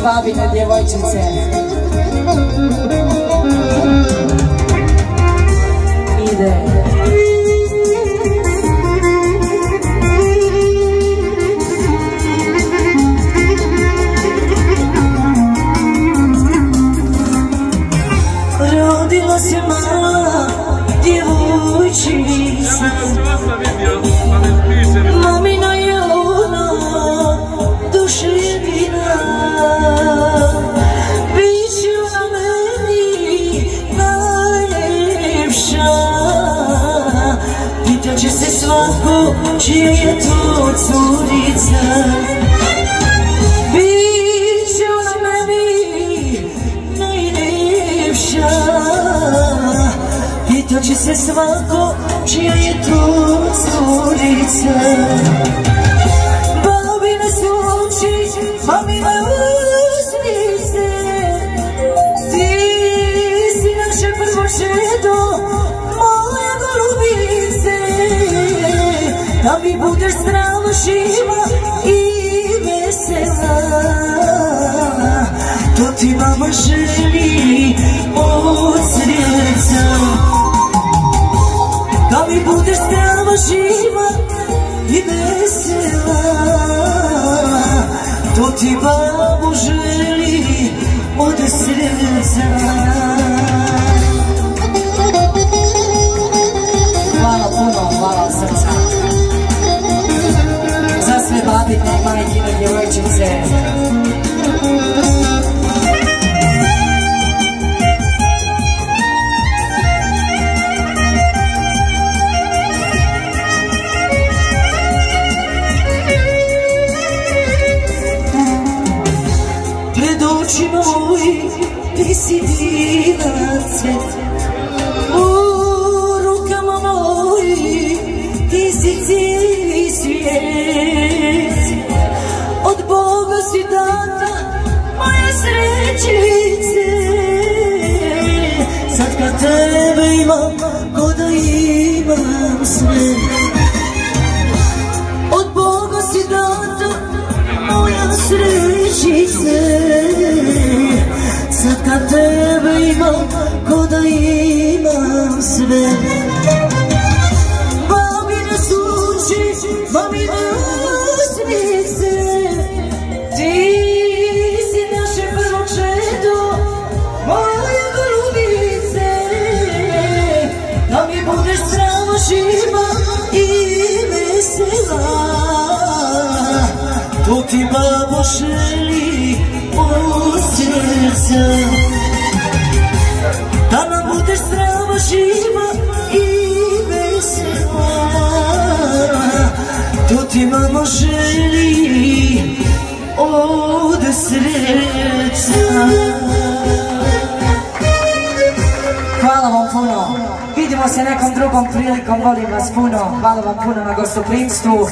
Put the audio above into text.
babine djevojčice. Ide. Rodila se mala djevojčica, mamina je ona duševina, bit će ona meni najljepša, pitat će se svako čija je to curica. Bit će ona meni najljepša, pitat će se svako čija je to curica. Babine su oči, mamine usnice, ti si naše prvo čedo, moja golubice. Da mi budeš zdrava, živa i vesela, to ti mama želi od srca. Da mi budeš zdrava, živa i vesela, to ti babo želi od srca. Hvala puno, hvala od srca. Za sve babine, majkine, djevojčice. Pred očima moji ti si divan cvet, u rukama moji ti si cijeli svijet. Od Boga si dana moje srećice, sad kad tebe imam ko da imam sve. Od Boga si dana moja srećice, sad kad tebe imam ko da imam sve. Babine su oči, mamine usnice, ti si naše prvo čedo, moja golubice. Da mi budeš zdrava, živa i vesela, to ti babo želi od srca. Da nam budeš zdrava, živa i vesela, to ti mamo želi od srca. Hvala vam puno. Vidimo se nekom drugom prilikom, volim vas puno. Hvala vam puno na gostoprimstvu.